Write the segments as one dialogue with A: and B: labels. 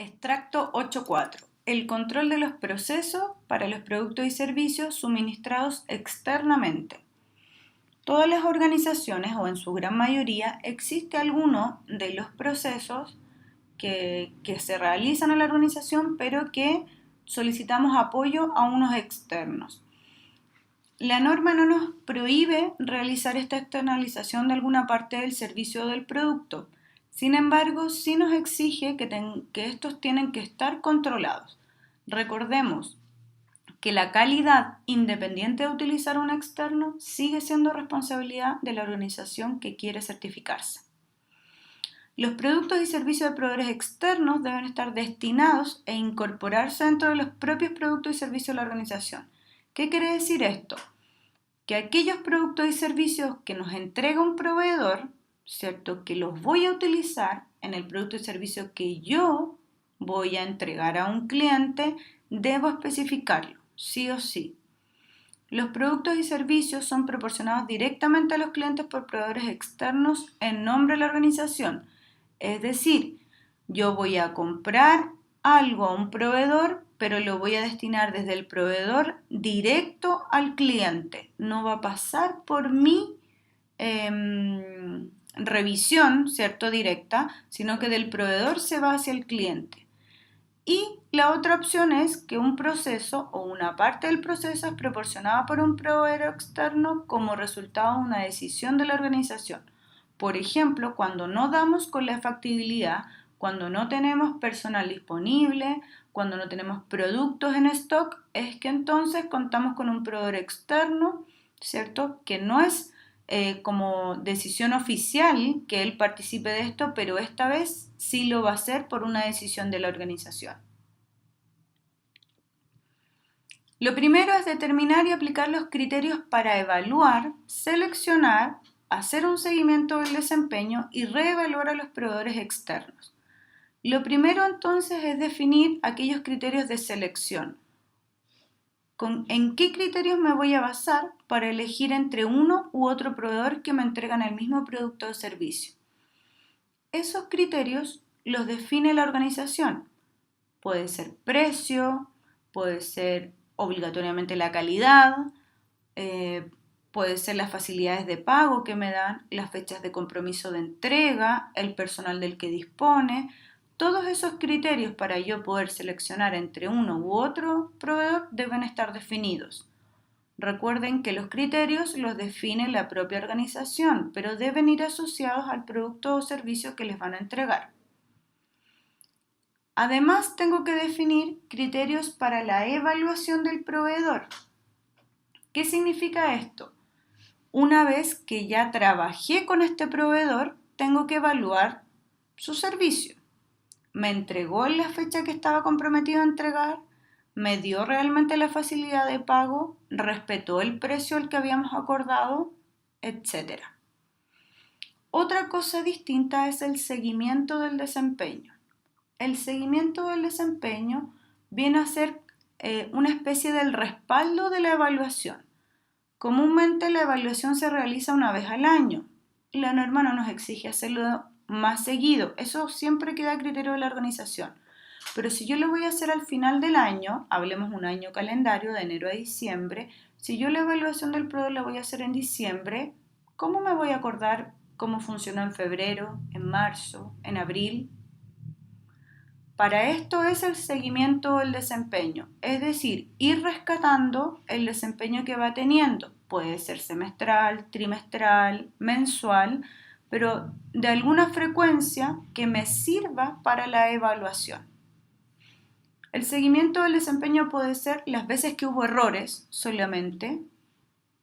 A: Extracto 8.4. El control de los procesos para los productos y servicios suministrados externamente. Todas las organizaciones, o en su gran mayoría, existe alguno de los procesos que se realizan en la organización, pero que solicitamos apoyo a unos externos. La norma no nos prohíbe realizar esta externalización de alguna parte del servicio o del producto. Sin embargo, sí nos exige que estos tienen que estar controlados. Recordemos que la calidad, independiente de utilizar un externo, sigue siendo responsabilidad de la organización que quiere certificarse. Los productos y servicios de proveedores externos deben estar destinados e incorporarse dentro de los propios productos y servicios de la organización. ¿Qué quiere decir esto? Que aquellos productos y servicios que nos entrega un proveedor, ¿cierto?, que los voy a utilizar en el producto y servicio que yo voy a entregar a un cliente, debo especificarlo, sí o sí. Los productos y servicios son proporcionados directamente a los clientes por proveedores externos en nombre de la organización. Es decir, yo voy a comprar algo a un proveedor, pero lo voy a destinar desde el proveedor directo al cliente. No va a pasar por mi revisión, ¿cierto?, directa, sino que del proveedor se va hacia el cliente. Y la otra opción es que un proceso o una parte del proceso es proporcionada por un proveedor externo como resultado de una decisión de la organización. Por ejemplo, cuando no damos con la factibilidad, cuando no tenemos personal disponible, cuando no tenemos productos en stock, es que entonces contamos con un proveedor externo, ¿cierto?, que no es como decisión oficial que él participe de esto, pero esta vez sí lo va a hacer por una decisión de la organización. Lo primero es determinar y aplicar los criterios para evaluar, seleccionar, hacer un seguimiento del desempeño y reevaluar a los proveedores externos. Lo primero entonces es definir aquellos criterios de selección. ¿En qué criterios me voy a basar para elegir entre uno u otro proveedor que me entregan el mismo producto o servicio? Esos criterios los define la organización. Puede ser precio, puede ser obligatoriamente la calidad, puede ser las facilidades de pago que me dan, las fechas de compromiso de entrega, el personal del que dispone. Todos esos criterios para yo poder seleccionar entre uno u otro proveedor deben estar definidos. Recuerden que los criterios los define la propia organización, pero deben ir asociados al producto o servicio que les van a entregar. Además, tengo que definir criterios para la evaluación del proveedor. ¿Qué significa esto? Una vez que ya trabajé con este proveedor, tengo que evaluar su servicio. ¿Me entregó en la fecha que estaba comprometido a entregar? ¿Me dio realmente la facilidad de pago? ¿Respetó el precio al que habíamos acordado? Etcétera. Otra cosa distinta es el seguimiento del desempeño. El seguimiento del desempeño viene a ser una especie del respaldo de la evaluación. Comúnmente la evaluación se realiza una vez al año. La norma no nos exige hacerlo más seguido. Eso siempre queda a criterio de la organización. Pero si yo lo voy a hacer al final del año, hablemos un año calendario de enero a diciembre, si yo la evaluación del proveedor la voy a hacer en diciembre, ¿cómo me voy a acordar cómo funcionó en febrero, en marzo, en abril? Para esto es el seguimiento del desempeño, es decir, ir rescatando el desempeño que va teniendo. Puede ser semestral, trimestral, mensual, pero de alguna frecuencia que me sirva para la evaluación. El seguimiento del desempeño puede ser las veces que hubo errores solamente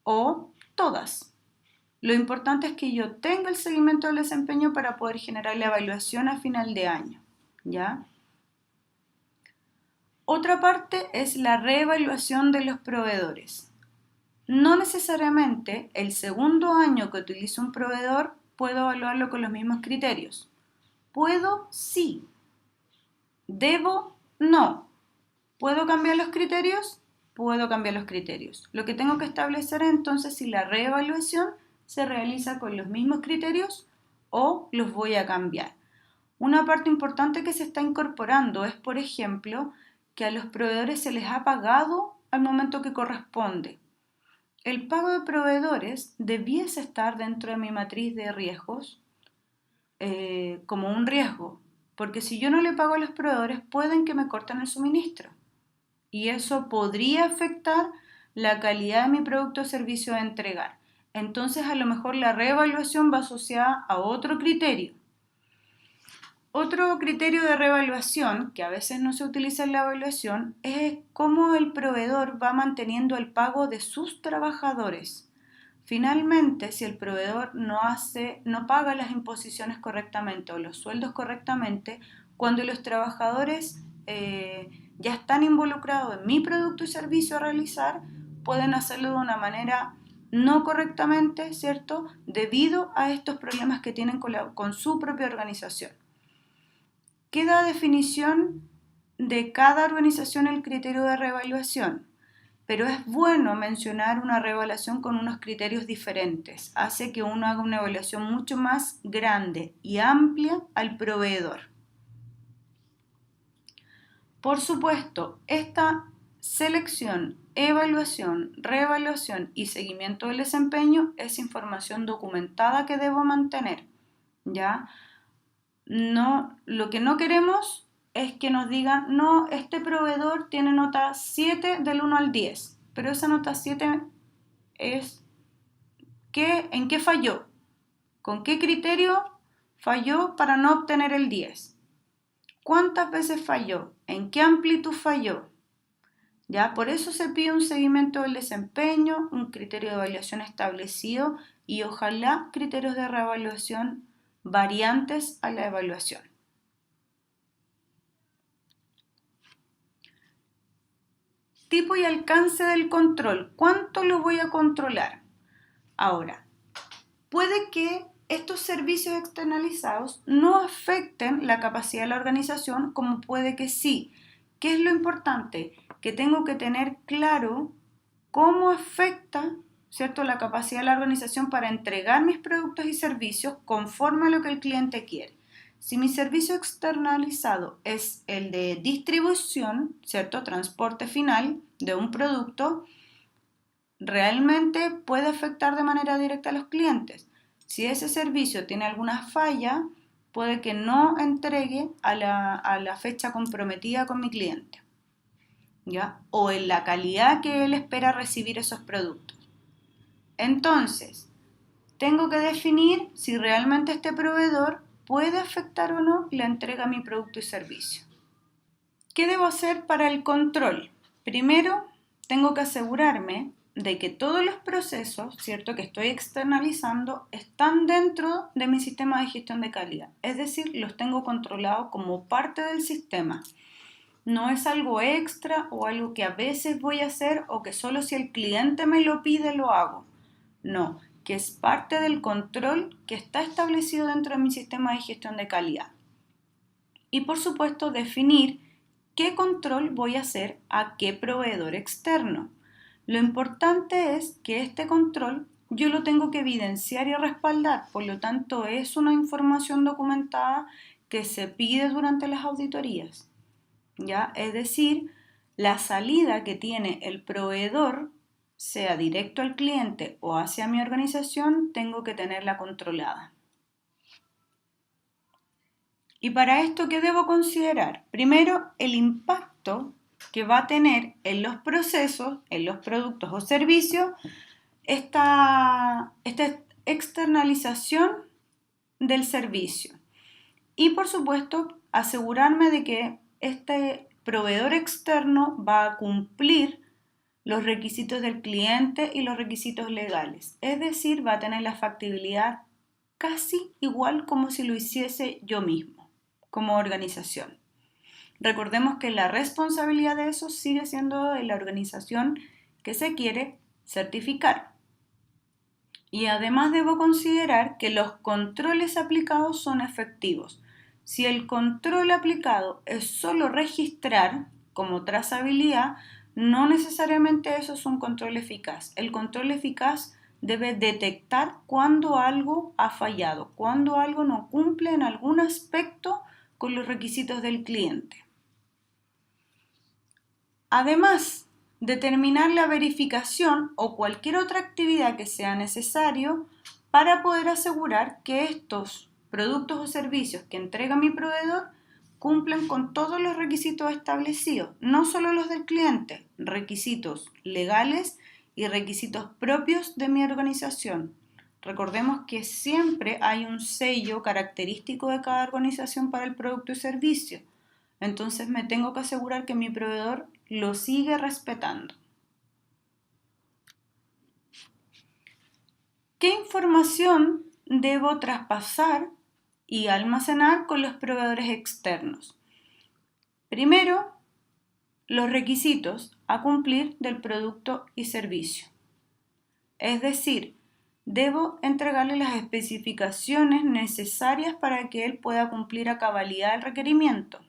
A: o todas. Lo importante es que yo tenga el seguimiento del desempeño para poder generar la evaluación a final de año, ¿ya? Otra parte es la reevaluación de los proveedores. No necesariamente el segundo año que utilizo un proveedor puedo evaluarlo con los mismos criterios. ¿Puedo? Sí. ¿Debo? No. ¿Puedo cambiar los criterios? Puedo cambiar los criterios. Lo que tengo que establecer es entonces si la reevaluación se realiza con los mismos criterios o los voy a cambiar. Una parte importante que se está incorporando es, por ejemplo, que a los proveedores se les ha pagado al momento que corresponde. El pago de proveedores debiese estar dentro de mi matriz de riesgos como un riesgo, porque si yo no le pago a los proveedores pueden que me corten el suministro y eso podría afectar la calidad de mi producto o servicio a entregar. Entonces a lo mejor la reevaluación va asociada a otro criterio. Otro criterio de reevaluación, que a veces no se utiliza en la evaluación, es cómo el proveedor va manteniendo el pago de sus trabajadores. Finalmente, si el proveedor no paga las imposiciones correctamente o los sueldos correctamente, cuando los trabajadores ya están involucrados en mi producto y servicio a realizar, pueden hacerlo de una manera no correctamente, ¿cierto? Debido a estos problemas que tienen con su propia organización. Queda definición de cada organización el criterio de reevaluación, pero es bueno mencionar una reevaluación con unos criterios diferentes. Hace que uno haga una evaluación mucho más grande y amplia al proveedor. Por supuesto, esta selección, evaluación, reevaluación y seguimiento del desempeño es información documentada que debo mantener, ¿ya? No, lo que no queremos es que nos digan, no, este proveedor tiene nota 7 del 1 al 10, pero esa nota 7 es ¿en qué falló? ¿Con qué criterio falló para no obtener el 10? ¿Cuántas veces falló? ¿En qué amplitud falló? ¿Ya? Por eso se pide un seguimiento del desempeño, un criterio de evaluación establecido y ojalá criterios de reevaluación variantes a la evaluación. Tipo y alcance del control. ¿Cuánto lo voy a controlar? Ahora, puede que estos servicios externalizados no afecten la capacidad de la organización, como puede que sí. ¿Qué es lo importante? Que tengo que tener claro cómo afecta, ¿cierto?, la capacidad de la organización para entregar mis productos y servicios conforme a lo que el cliente quiere. Si mi servicio externalizado es el de distribución, ¿cierto?, transporte final de un producto, realmente puede afectar de manera directa a los clientes. Si ese servicio tiene alguna falla, puede que no entregue a la fecha comprometida con mi cliente, ¿ya? O en la calidad que él espera recibir esos productos. Entonces, tengo que definir si realmente este proveedor puede afectar o no la entrega a mi producto y servicio. ¿Qué debo hacer para el control? Primero, tengo que asegurarme de que todos los procesos, ¿cierto?, que estoy externalizando están dentro de mi sistema de gestión de calidad. Es decir, los tengo controlados como parte del sistema. No es algo extra o algo que a veces voy a hacer o que solo si el cliente me lo pide lo hago. No, que es parte del control que está establecido dentro de mi sistema de gestión de calidad. Y por supuesto, definir qué control voy a hacer a qué proveedor externo. Lo importante es que este control yo lo tengo que evidenciar y respaldar, por lo tanto es una información documentada que se pide durante las auditorías, ¿ya? Es decir, la salida que tiene el proveedor, sea directo al cliente o hacia mi organización, tengo que tenerla controlada. Y para esto, ¿qué debo considerar? Primero, el impacto que va a tener en los procesos, en los productos o servicios, esta externalización del servicio. Y por supuesto, asegurarme de que este proveedor externo va a cumplir los requisitos del cliente y los requisitos legales. Es decir, va a tener la factibilidad casi igual como si lo hiciese yo mismo, como organización. Recordemos que la responsabilidad de eso sigue siendo de la organización que se quiere certificar. Y además debo considerar que los controles aplicados son efectivos. Si el control aplicado es solo registrar como trazabilidad, no necesariamente eso es un control eficaz. El control eficaz debe detectar cuando algo ha fallado, cuando algo no cumple en algún aspecto con los requisitos del cliente. Además, determinar la verificación o cualquier otra actividad que sea necesario para poder asegurar que estos productos o servicios que entrega mi proveedor cumplen con todos los requisitos establecidos, no solo los del cliente, requisitos legales y requisitos propios de mi organización. Recordemos que siempre hay un sello característico de cada organización para el producto y servicio. Entonces me tengo que asegurar que mi proveedor lo sigue respetando. ¿Qué información debo traspasar y almacenar con los proveedores externos? Primero, los requisitos a cumplir del producto y servicio. Es decir, debo entregarle las especificaciones necesarias para que él pueda cumplir a cabalidad el requerimiento.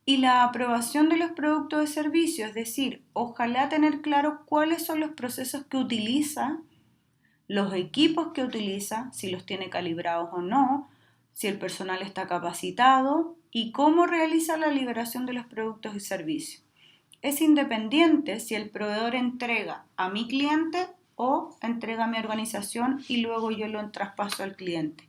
A: Y la aprobación de los productos y servicios, es decir, ojalá tener claro cuáles son los procesos que utiliza, los equipos que utiliza, si los tiene calibrados o no, si el personal está capacitado y cómo realiza la liberación de los productos y servicios. Es independiente si el proveedor entrega a mi cliente o entrega a mi organización y luego yo lo traspaso al cliente.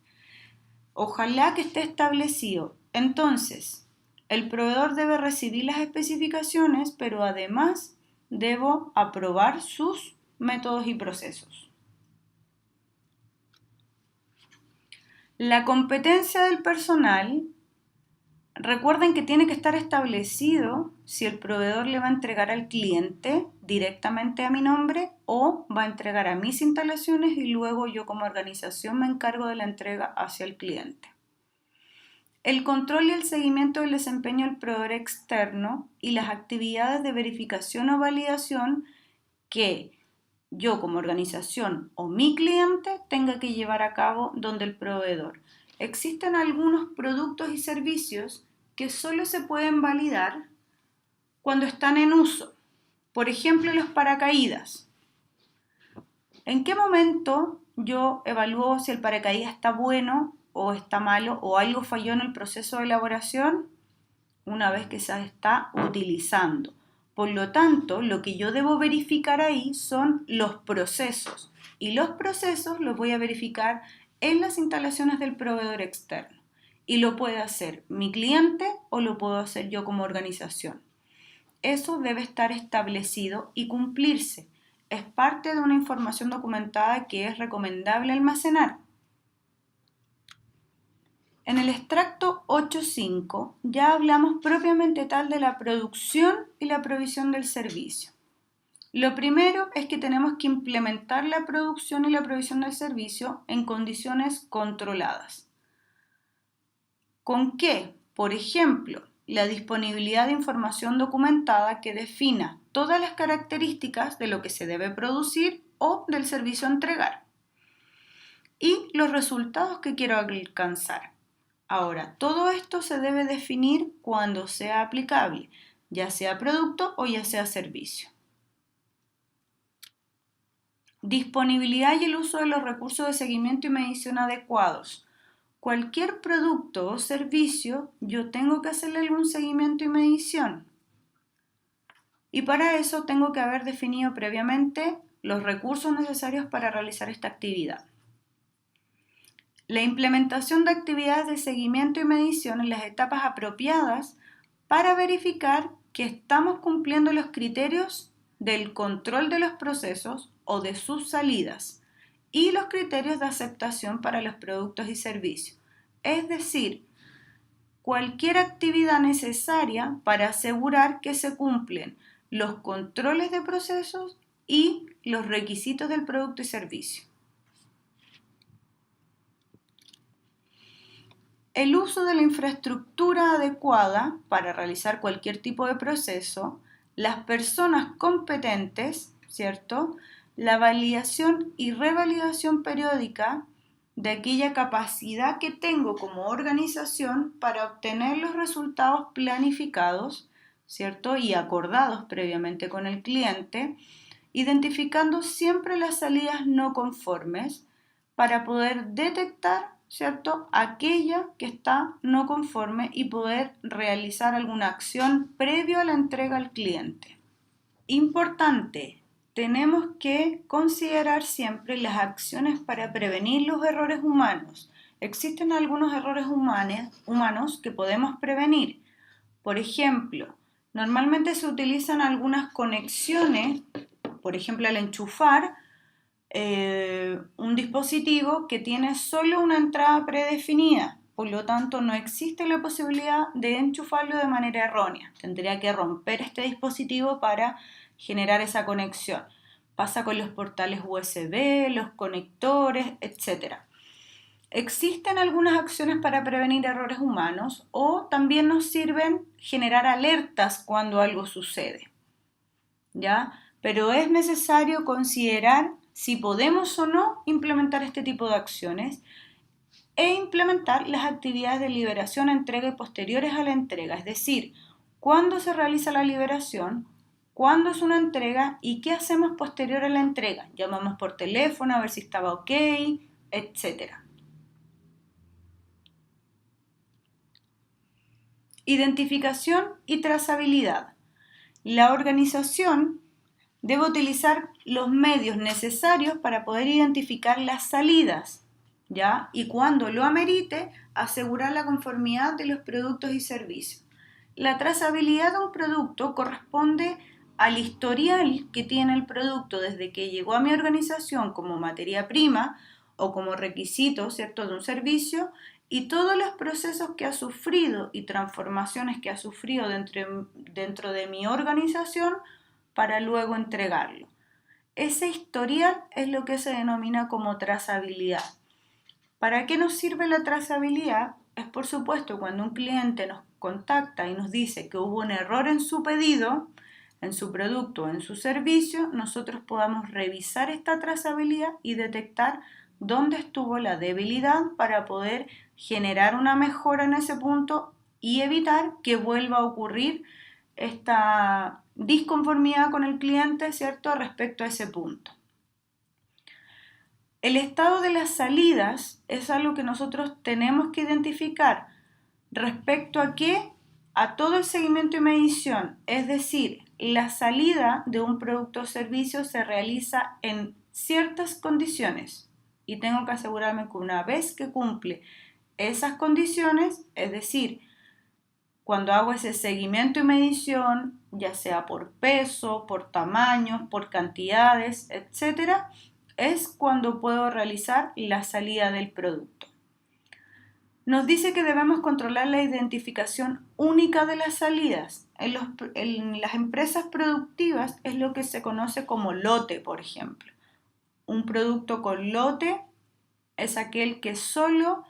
A: Ojalá que esté establecido. Entonces, el proveedor debe recibir las especificaciones, pero además debo aprobar sus métodos y procesos. La competencia del personal, recuerden que tiene que estar establecido si el proveedor le va a entregar al cliente directamente a mi nombre o va a entregar a mis instalaciones y luego yo como organización me encargo de la entrega hacia el cliente. El control y el seguimiento del desempeño del proveedor externo y las actividades de verificación o validación que yo como organización o mi cliente tenga que llevar a cabo donde el proveedor. Existen algunos productos y servicios que solo se pueden validar cuando están en uso. Por ejemplo, los paracaídas. ¿En qué momento yo evalúo si el paracaídas está bueno o está malo o algo falló en el proceso de elaboración? Una vez que se está utilizando. Por lo tanto, lo que yo debo verificar ahí son los procesos. Y los procesos los voy a verificar en las instalaciones del proveedor externo. Y lo puede hacer mi cliente o lo puedo hacer yo como organización. Eso debe estar establecido y cumplirse. Es parte de una información documentada que es recomendable almacenar. En el extracto 8.5 ya hablamos propiamente tal de la producción y la provisión del servicio. Lo primero es que tenemos que implementar la producción y la provisión del servicio en condiciones controladas. ¿Con qué? Por ejemplo, la disponibilidad de información documentada que defina todas las características de lo que se debe producir o del servicio a entregar y los resultados que quiero alcanzar. Ahora, todo esto se debe definir cuando sea aplicable, ya sea producto o ya sea servicio. Disponibilidad y el uso de los recursos de seguimiento y medición adecuados. Cualquier producto o servicio, yo tengo que hacerle algún seguimiento y medición. Y para eso tengo que haber definido previamente los recursos necesarios para realizar esta actividad. La implementación de actividades de seguimiento y medición en las etapas apropiadas para verificar que estamos cumpliendo los criterios del control de los procesos o de sus salidas y los criterios de aceptación para los productos y servicios. Es decir, cualquier actividad necesaria para asegurar que se cumplen los controles de procesos y los requisitos del producto y servicio. El uso de la infraestructura adecuada para realizar cualquier tipo de proceso, las personas competentes, ¿cierto? La validación y revalidación periódica de aquella capacidad que tengo como organización para obtener los resultados planificados, ¿cierto? Y acordados previamente con el cliente, identificando siempre las salidas no conformes para poder detectar ¿cierto?, aquella que está no conforme y poder realizar alguna acción previo a la entrega al cliente. Importante, tenemos que considerar siempre las acciones para prevenir los errores humanos. Existen algunos errores humanos que podemos prevenir. Por ejemplo, normalmente se utilizan algunas conexiones, por ejemplo, al enchufar un dispositivo que tiene solo una entrada predefinida. Por lo tanto, no existe la posibilidad de enchufarlo de manera errónea. Tendría que romper este dispositivo para generar esa conexión. Pasa con los portales USB, los conectores, etc. Existen algunas acciones para prevenir errores humanos o también nos sirven generar alertas cuando algo sucede, ¿ya? Pero es necesario considerar si podemos o no implementar este tipo de acciones e implementar las actividades de liberación, entrega y posteriores a la entrega, es decir, cuándo se realiza la liberación, cuándo es una entrega y qué hacemos posterior a la entrega. Llamamos por teléfono a ver si estaba ok, etc. Identificación y trazabilidad. La organización debe utilizar los medios necesarios para poder identificar las salidas, ¿ya? Y cuando lo amerite, asegurar la conformidad de los productos y servicios. La trazabilidad de un producto corresponde al historial que tiene el producto desde que llegó a mi organización como materia prima o como requisito, ¿cierto?, de un servicio y todos los procesos que ha sufrido y transformaciones que ha sufrido dentro de mi organización para luego entregarlo. Ese historial es lo que se denomina como trazabilidad. ¿Para qué nos sirve la trazabilidad? Es por supuesto cuando un cliente nos contacta y nos dice que hubo un error en su pedido, en su producto o en su servicio, nosotros podamos revisar esta trazabilidad y detectar dónde estuvo la debilidad para poder generar una mejora en ese punto y evitar que vuelva a ocurrir esta disconformidad con el cliente, ¿cierto?, respecto a ese punto. El estado de las salidas es algo que nosotros tenemos que identificar respecto a qué, a todo el seguimiento y medición, es decir, la salida de un producto o servicio se realiza en ciertas condiciones y tengo que asegurarme que una vez que cumple esas condiciones, es decir, cuando hago ese seguimiento y medición, ya sea por peso, por tamaños, por cantidades, etc., es cuando puedo realizar la salida del producto. Nos dice que debemos controlar la identificación única de las salidas. En las empresas productivas es lo que se conoce como lote, por ejemplo. Un producto con lote es aquel que solo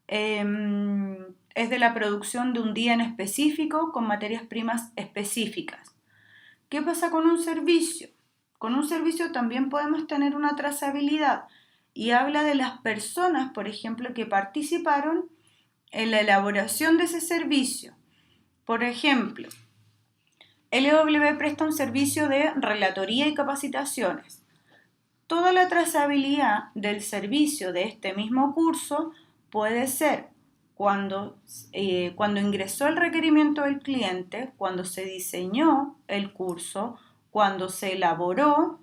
A: es de la producción de un día en específico con materias primas específicas. ¿Qué pasa con un servicio? Con un servicio también podemos tener una trazabilidad y habla de las personas, por ejemplo, que participaron en la elaboración de ese servicio. Por ejemplo, LW presta un servicio de relatoría y capacitaciones. Toda la trazabilidad del servicio de este mismo curso puede ser cuando ingresó el requerimiento del cliente, cuando se diseñó el curso, cuando se elaboró,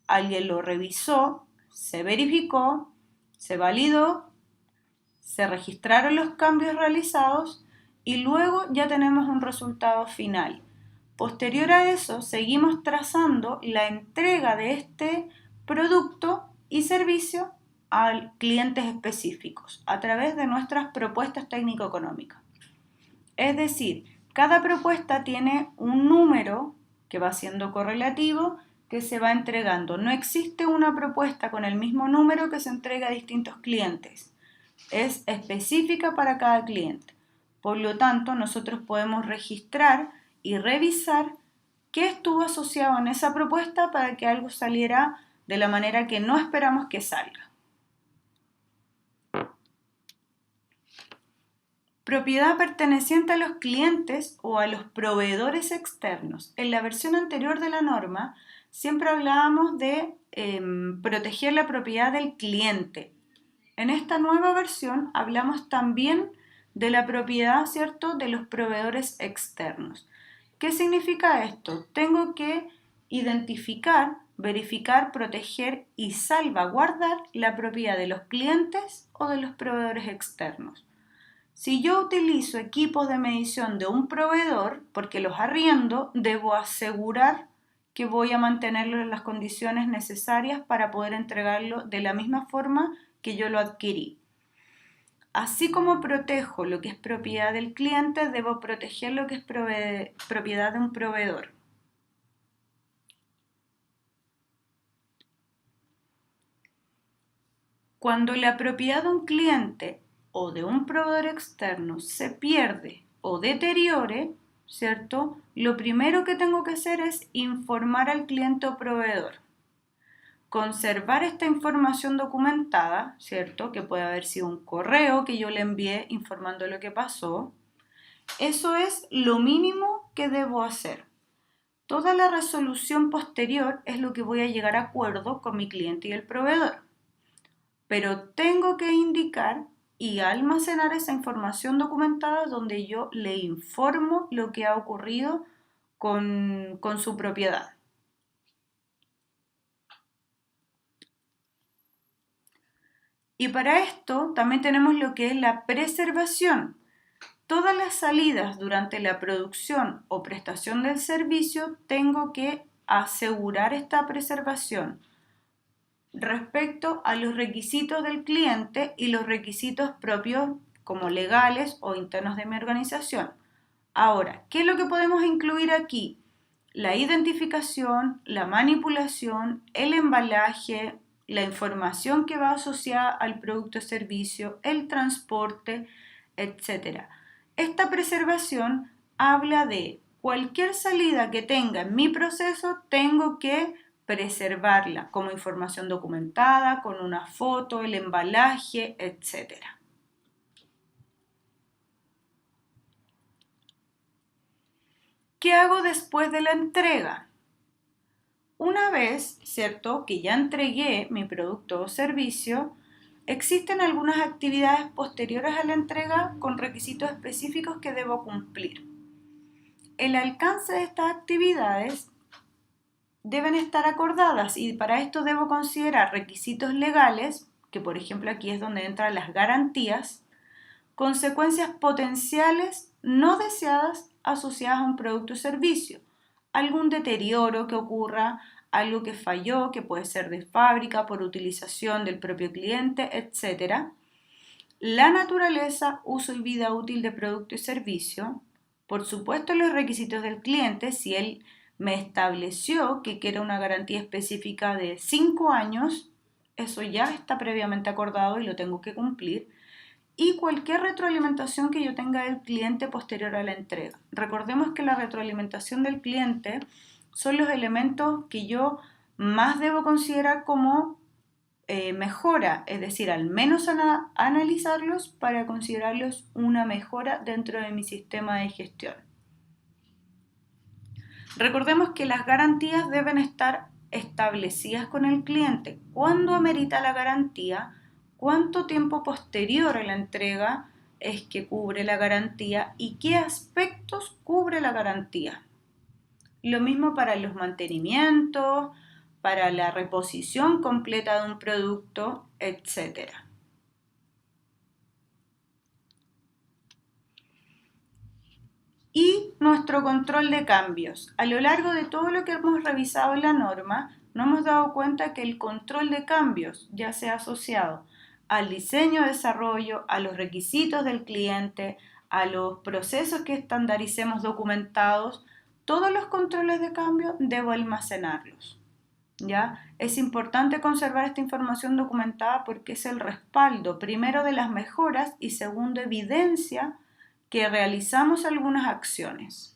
A: alguien lo revisó, se verificó, se validó, se registraron los cambios realizados y luego ya tenemos un resultado final. Posterior a eso, seguimos trazando la entrega de este producto y servicio a clientes específicos a través de nuestras propuestas técnico-económicas. Es decir, cada propuesta tiene un número que va siendo correlativo que se va entregando. No existe una propuesta con el mismo número que se entrega a distintos clientes. Es específica para cada cliente. Por lo tanto, nosotros podemos registrar y revisar qué estuvo asociado en esa propuesta para que algo saliera de la manera que no esperamos que salga. Propiedad perteneciente a los clientes o a los proveedores externos. En la versión anterior de la norma siempre hablábamos de proteger la propiedad del cliente. En esta nueva versión hablamos también de la propiedad, ¿cierto?, de los proveedores externos. ¿Qué significa esto? Tengo que identificar, verificar, proteger y salvaguardar la propiedad de los clientes o de los proveedores externos. Si yo utilizo equipos de medición de un proveedor, porque los arriendo, debo asegurar que voy a mantenerlo en las condiciones necesarias para poder entregarlo de la misma forma que yo lo adquirí. Así como protejo lo que es propiedad del cliente, debo proteger lo que es propiedad de un proveedor. Cuando la propiedad de un cliente o de un proveedor externo se pierde o deteriore, ¿cierto? Lo primero que tengo que hacer es informar al cliente o proveedor. Conservar esta información documentada, ¿cierto? Que puede haber sido un correo que yo le envié informando lo que pasó. Eso es lo mínimo que debo hacer. Toda la resolución posterior es lo que voy a llegar a acuerdo con mi cliente y el proveedor. Pero tengo que indicar y almacenar esa información documentada donde yo le informo lo que ha ocurrido con su propiedad. Y para esto también tenemos lo que es la preservación. Todas las salidas durante la producción o prestación del servicio tengo que asegurar esta preservación respecto a los requisitos del cliente y los requisitos propios como legales o internos de mi organización. Ahora, ¿qué es lo que podemos incluir aquí? La identificación, la manipulación, el embalaje, la información que va asociada al producto o servicio, el transporte, etc. Esta preservación habla de cualquier salida que tenga en mi proceso, tengo que preservarla como información documentada, con una foto, el embalaje, etc. ¿Qué hago después de la entrega? Una vez, ¿cierto?, que ya entregué mi producto o servicio, existen algunas actividades posteriores a la entrega con requisitos específicos que debo cumplir. El alcance de estas actividades deben estar acordadas y para esto debo considerar requisitos legales, que por ejemplo aquí es donde entran las garantías, consecuencias potenciales no deseadas asociadas a un producto o servicio, algún deterioro que ocurra, algo que falló, que puede ser de fábrica, por utilización del propio cliente, etc. La naturaleza, uso y vida útil de producto y servicio, por supuesto los requisitos del cliente, si él me estableció que quiera una garantía específica de 5 años, eso ya está previamente acordado y lo tengo que cumplir, y cualquier retroalimentación que yo tenga del cliente posterior a la entrega. Recordemos que la retroalimentación del cliente son los elementos que yo más debo considerar como mejora, es decir, al menos analizarlos para considerarlos una mejora dentro de mi sistema de gestión. Recordemos que las garantías deben estar establecidas con el cliente. ¿Cuándo amerita la garantía? ¿Cuánto tiempo posterior a la entrega es que cubre la garantía? ¿Y qué aspectos cubre la garantía? Lo mismo para los mantenimientos, para la reposición completa de un producto, etc. Y nuestro control de cambios. A lo largo de todo lo que hemos revisado en la norma, nos hemos dado cuenta que el control de cambios, ya sea asociado al diseño, desarrollo, a los requisitos del cliente, a los procesos que estandaricemos documentados, todos los controles de cambio debo almacenarlos. ¿Ya? Es importante conservar esta información documentada porque es el respaldo, primero, de las mejoras y segundo, evidencia que realizamos algunas acciones.